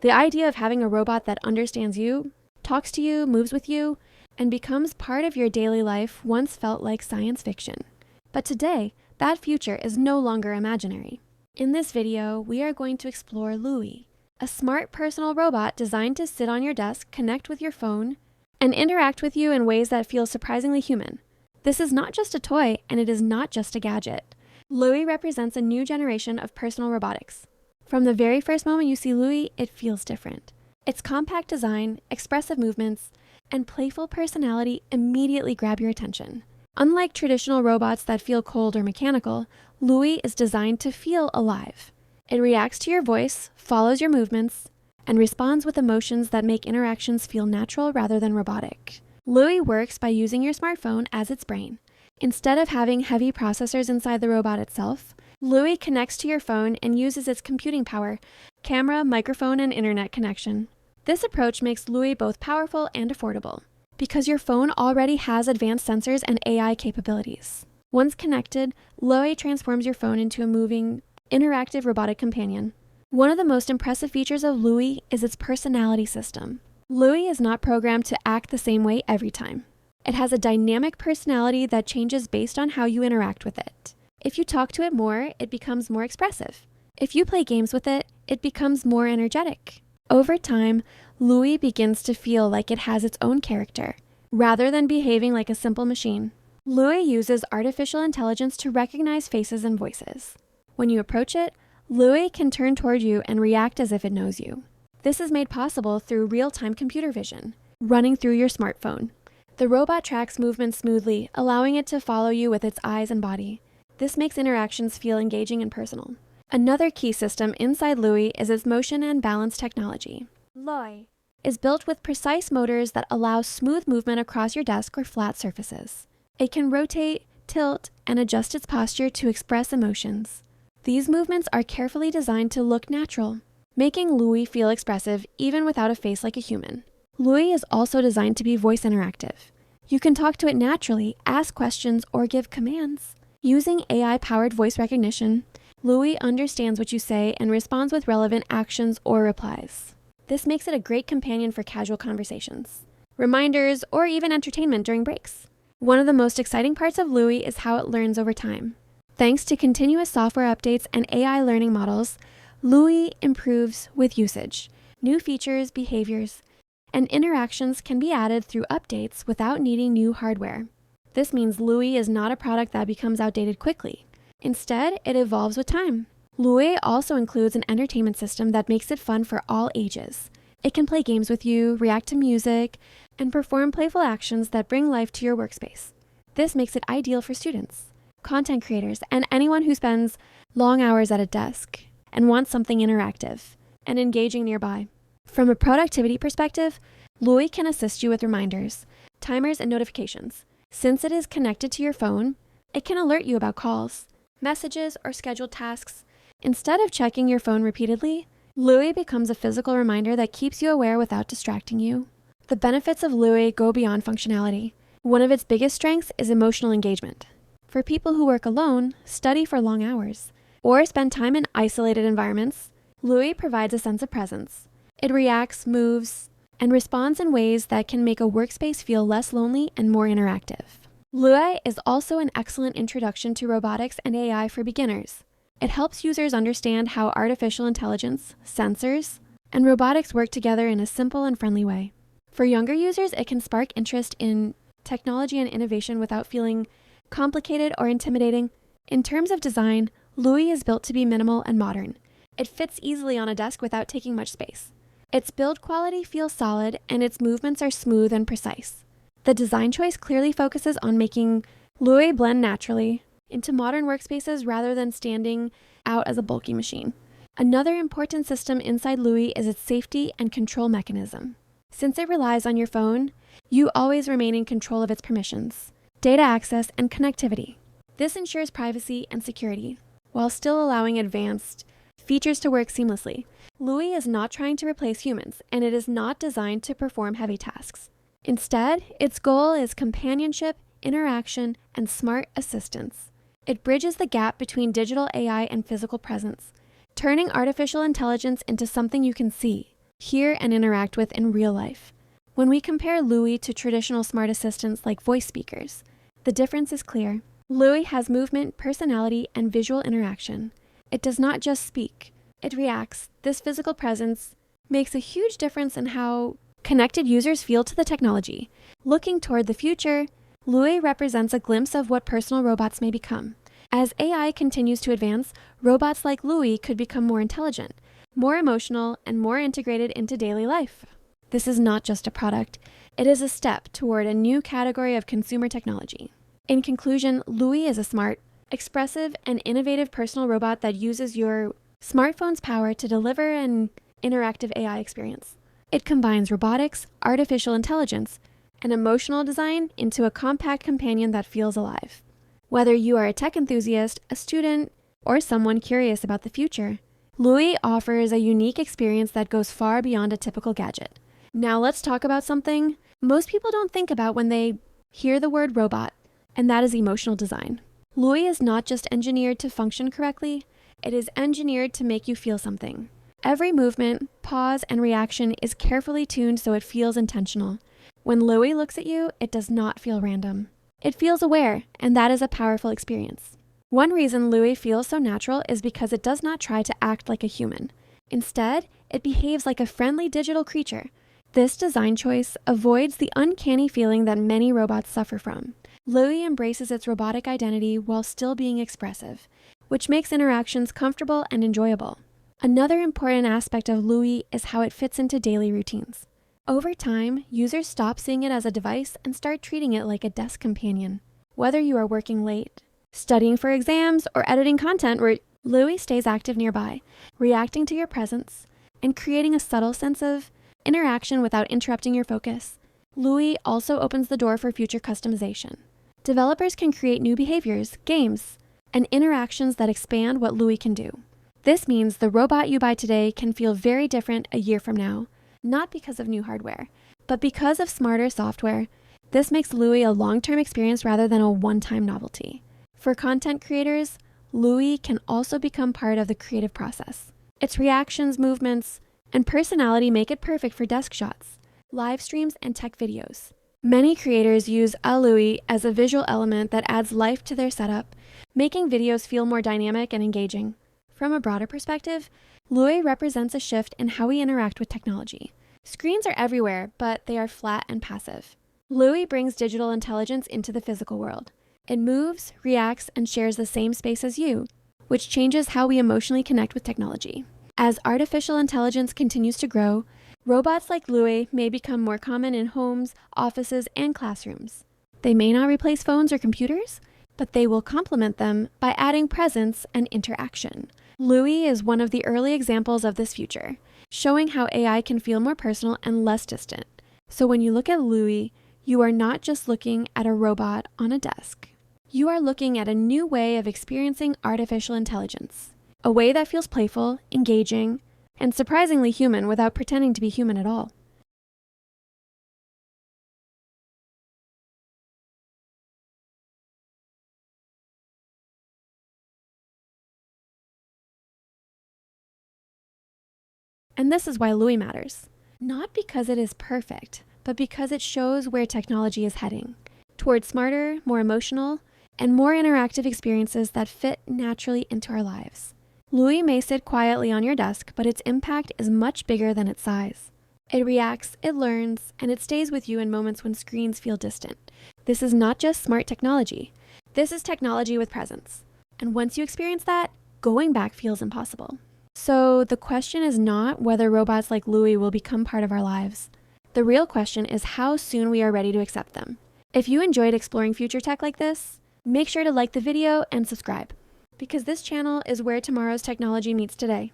The idea of having a robot that understands you, talks to you, moves with you, and becomes part of your daily life once felt like science fiction. But today, that future is no longer imaginary. In this video, we are going to explore LOOI, a smart personal robot designed to sit on your desk, connect with your phone, and interact with you in ways that feel surprisingly human. This is not just a toy, and it is not just a gadget. LOOI represents a new generation of personal robotics. From the very first moment you see LOOI, it feels different. Its compact design, expressive movements, and playful personality immediately grab your attention. Unlike traditional robots that feel cold or mechanical, LOOI is designed to feel alive. It reacts to your voice, follows your movements, and responds with emotions that make interactions feel natural rather than robotic. LOOI works by using your smartphone as its brain. Instead of having heavy processors inside the robot itself, LOOI connects to your phone and uses its computing power, camera, microphone, and internet connection. This approach makes LOOI both powerful and affordable, because your phone already has advanced sensors and AI capabilities. Once connected, LOOI transforms your phone into a moving, interactive robotic companion. One of the most impressive features of LOOI is its personality system. LOOI is not programmed to act the same way every time. It has a dynamic personality that changes based on how you interact with it. If you talk to it more, it becomes more expressive. If you play games with it, it becomes more energetic. Over time, LOOI begins to feel like it has its own character, rather than behaving like a simple machine. LOOI uses artificial intelligence to recognize faces and voices. When you approach it, LOOI can turn toward you and react as if it knows you. This is made possible through real-time computer vision, running through your smartphone. The robot tracks movement smoothly, allowing it to follow you with its eyes and body. This makes interactions feel engaging and personal. Another key system inside LOOI is its motion and balance technology. LOOI is built with precise motors that allow smooth movement across your desk or flat surfaces. It can rotate, tilt, and adjust its posture to express emotions. These movements are carefully designed to look natural, making LOOI feel expressive even without a face like a human. LOOI is also designed to be voice interactive. You can talk to it naturally, ask questions, or give commands. Using AI-powered voice recognition, LOOI understands what you say and responds with relevant actions or replies. This makes it a great companion for casual conversations, reminders, or even entertainment during breaks. One of the most exciting parts of LOOI is how it learns over time. Thanks to continuous software updates and AI learning models, LOOI improves with usage. New features, behaviors, and interactions can be added through updates without needing new hardware. This means LOOI is not a product that becomes outdated quickly. Instead, it evolves with time. LOOI also includes an entertainment system that makes it fun for all ages. It can play games with you, react to music, and perform playful actions that bring life to your workspace. This makes it ideal for students, content creators, and anyone who spends long hours at a desk and wants something interactive and engaging nearby. From a productivity perspective, LOOI can assist you with reminders, timers, and notifications. Since it is connected to your phone, it can alert you about calls, messages, or scheduled tasks. Instead of checking your phone repeatedly, LOOI becomes a physical reminder that keeps you aware without distracting you. The benefits of LOOI go beyond functionality. One of its biggest strengths is emotional engagement. For people who work alone, study for long hours, or spend time in isolated environments, LOOI provides a sense of presence. It reacts, moves, and responds in ways that can make a workspace feel less lonely and more interactive. LOOI is also an excellent introduction to robotics and AI for beginners. It helps users understand how artificial intelligence, sensors, and robotics work together in a simple and friendly way. For younger users, it can spark interest in technology and innovation without feeling complicated or intimidating. In terms of design, LOOI is built to be minimal and modern. It fits easily on a desk without taking much space. Its build quality feels solid, and its movements are smooth and precise. The design choice clearly focuses on making LOOI blend naturally into modern workspaces rather than standing out as a bulky machine. Another important system inside LOOI is its safety and control mechanism. Since it relies on your phone, you always remain in control of its permissions, data access, and connectivity. This ensures privacy and security, while still allowing advanced features to work seamlessly. LOOI is not trying to replace humans, and it is not designed to perform heavy tasks. Instead, its goal is companionship, interaction, and smart assistance. It bridges the gap between digital AI and physical presence, turning artificial intelligence into something you can see, hear, and interact with in real life. When we compare LOOI to traditional smart assistants like voice speakers, the difference is clear. LOOI has movement, personality, and visual interaction. It does not just speak, it reacts. This physical presence makes a huge difference in how connected users feel to the technology. Looking toward the future, LOOI represents a glimpse of what personal robots may become. As AI continues to advance, robots like LOOI could become more intelligent, more emotional, and more integrated into daily life. This is not just a product, it is a step toward a new category of consumer technology. In conclusion, LOOI is a smart, expressive, and innovative personal robot that uses your smartphone's power to deliver an interactive AI experience. It combines robotics, artificial intelligence, and emotional design into a compact companion that feels alive. Whether you are a tech enthusiast, a student, or someone curious about the future, LOOI offers a unique experience that goes far beyond a typical gadget. Now let's talk about something most people don't think about when they hear the word robot, and that is emotional design. LOOI is not just engineered to function correctly, it is engineered to make you feel something. Every movement, pause, and reaction is carefully tuned so it feels intentional. When LOOI looks at you, it does not feel random. It feels aware, and that is a powerful experience. One reason LOOI feels so natural is because it does not try to act like a human. Instead, it behaves like a friendly digital creature. This design choice avoids the uncanny feeling that many robots suffer from. LOOI embraces its robotic identity while still being expressive, which makes interactions comfortable and enjoyable. Another important aspect of LOOI is how it fits into daily routines. Over time, users stop seeing it as a device and start treating it like a desk companion. Whether you are working late, studying for exams, or editing content, LOOI stays active nearby, reacting to your presence, and creating a subtle sense of interaction without interrupting your focus. LOOI also opens the door for future customization. Developers can create new behaviors, games, and interactions that expand what LOOI can do. This means the robot you buy today can feel very different a year from now, not because of new hardware, but because of smarter software. This makes LOOI a long-term experience rather than a one-time novelty. For content creators, LOOI can also become part of the creative process. Its reactions, movements, and personality make it perfect for desk shots, live streams, and tech videos. Many creators use LOOI as a visual element that adds life to their setup, making videos feel more dynamic and engaging. From a broader perspective, LOOI represents a shift in how we interact with technology. Screens are everywhere, but they are flat and passive. LOOI brings digital intelligence into the physical world. It moves, reacts, and shares the same space as you, which changes how we emotionally connect with technology. As artificial intelligence continues to grow, robots like LOOI may become more common in homes, offices, and classrooms. They may not replace phones or computers, but they will complement them by adding presence and interaction. LOOI is one of the early examples of this future, showing how AI can feel more personal and less distant. So when you look at LOOI, you are not just looking at a robot on a desk. You are looking at a new way of experiencing artificial intelligence, a way that feels playful, engaging, and surprisingly human without pretending to be human at all. And this is why LOOI matters. Not because it is perfect, but because it shows where technology is heading, towards smarter, more emotional, and more interactive experiences that fit naturally into our lives. LOOI may sit quietly on your desk, but its impact is much bigger than its size. It reacts, it learns, and it stays with you in moments when screens feel distant. This is not just smart technology. This is technology with presence. And once you experience that, going back feels impossible. So the question is not whether robots like LOOI will become part of our lives. The real question is how soon we are ready to accept them. If you enjoyed exploring future tech like this, make sure to like the video and subscribe, because this channel is where tomorrow's technology meets today.